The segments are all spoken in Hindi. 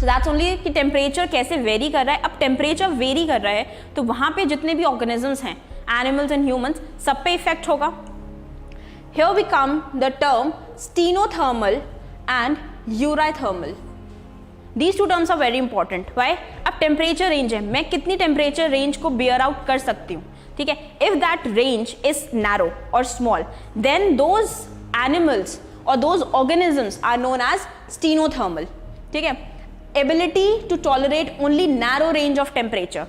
दैट्स ओनली कि टेम्परेचर कैसे वेरी कर रहा है. अब टेम्परेचर वेरी कर रहा है तो वहाँ पे जितने भी ऑर्गेनिजम्स हैं, एनिमल्स एंड ह्यूमंस, सब पे इफेक्ट होगा. Here we come the term stenothermal and eurythermal. These two terms are very important. Why? अब टेम्परेचर रेंज है, मैं कितनी टेम्परेचर रेंज को बियर आउट कर सकती हूँ. ठीक है. If that range is narrow और स्मॉल, देन दोज एनिमल्स और those organisms are known as stenothermal. ठीक है. Ability to tolerate only narrow range of temperature,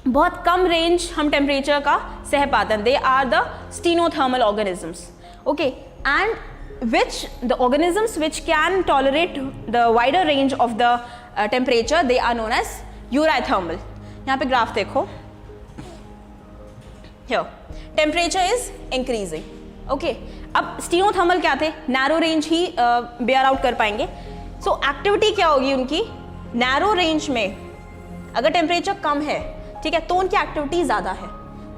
बहुत कम रेंज हम टेम्परेचर का सह पाते हैं. They are the stenothermal organisms. Okay. And which the organisms which can tolerate the wider range of the temperature, they are known as eurythermal. यहाँ पे ग्राफ देखो. Here temperature is increasing. Okay. अब स्टीनोथर्मल क्या थे, नैरो रेंज ही बेयर आउट कर पाएंगे. सो एक्टिविटी क्या होगी उनकी, नैरो रेंज में अगर टेम्परेचर कम है, ठीक है, तो उनकी एक्टिविटी ज़्यादा है.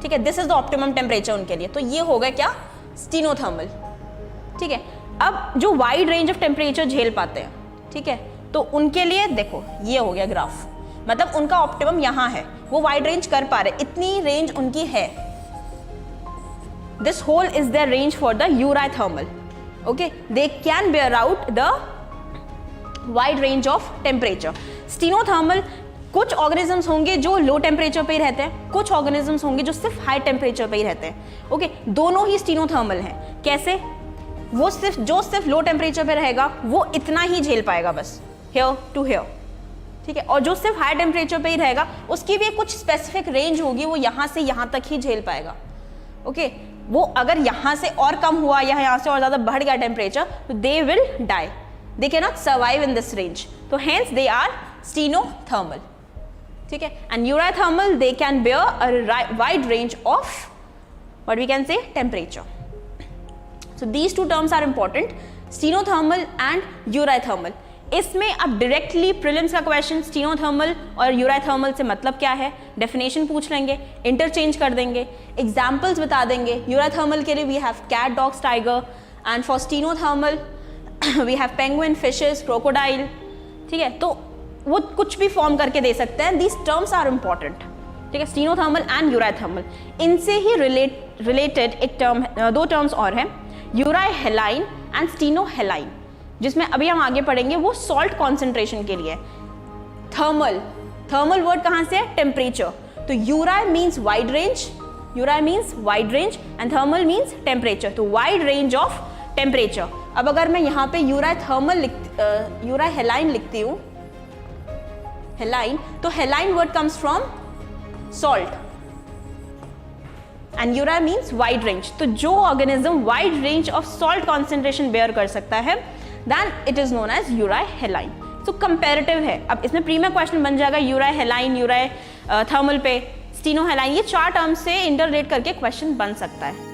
ठीक है. This is the optimum temperature उनके लिए. तो ये होगा क्या, स्टीनोथर्मल. ठीक है. अब जो वाइड रेंज ऑफ टेम्परेचर झेल पाते हैं, ठीक है, तो उनके लिए देखो ये हो गया ग्राफ, मतलब उनका ऑप्टिमम यहाँ है, वो वाइड रेंज कर पा रहे, इतनी रेंज उनकी है. This whole is there range for the eurythermal. Okay. They can bear out the wide range of temperature. Stenothermal कुछ ऑर्गेनिजम्स होंगे जो लो टेम्परेचर पे ही रहते हैं, कुछ ऑर्गेनिजम्स होंगे जो सिर्फ हाई टेम्परेचर पे ही रहते हैं. ओके. दोनों ही स्टीनोथर्मल हैं. कैसे, वो सिर्फ लो टेम्परेचर पे रहेगा वो इतना ही झेल पाएगा बस, हेयर टू हेयर. ठीक है. और जो सिर्फ हाई टेम्परेचर पे ही रहेगा उसकी भी कुछ स्पेसिफिक रेंज होगी, वो यहाँ से यहाँ तक ही झेल पाएगा. ओके. वो अगर यहाँ से और कम हुआ या यहाँ से और ज़्यादा बढ़ गया टेम्परेचर तो they will die, they can not survive in this range. तो हेंस दे आर स्टीनोथर्मल. ठीक है. And eurythermal they can bear a wide range of what we can say temperature. So these two terms are important, stenothermal and eurythermal. इसमें अब डायरेक्टली प्रीलिम्स का क्वेश्चन स्टीनोथर्मल और यूराइथर्मल से मतलब क्या है, डेफिनेशन पूछ लेंगे, इंटरचेंज कर देंगे, एग्जाम्पल्स बता देंगे. यूराइथर्मल के लिए we have cat, dogs, tiger, and for stenothermal we have penguin, fishes, crocodile. ठीक है. तो वो कुछ भी फॉर्म करके दे सकते हैं. These terms are important. ठीक है. स्टीनोथर्मल एंड यूराइथर्मल, इनसे ही रिलेटेड एक टर्म, दो टर्म्स और हैं, यूराइहेलाइन एंड स्टीनोहेलाइन, जिसमें अभी हम आगे पढ़ेंगे. वो सॉल्ट कॉन्सेंट्रेशन के लिए. थर्मल वर्ड कहाँ से है, टेम्परेचर. तो eury means wide range, and thermal means temperature. तो वाइड रेंज ऑफ टेम्परेचर. अब अगर मैं यहाँ पे यूराइहेलाइन लिखती हूँ, हेलाइन, तो haline word comes from salt and eury means wide range. तो जो organism wide range of salt concentration bear कर सकता है, then it is known as euryhaline. So comparative है. अब इसमें प्री में क्वेश्चन बन जाएगा यूराइहेलाइन, यूराइथर्मल पे स्टीनोहेलाइन, ये चार टर्म्स से इंटररेट करके क्वेश्चन बन सकता है.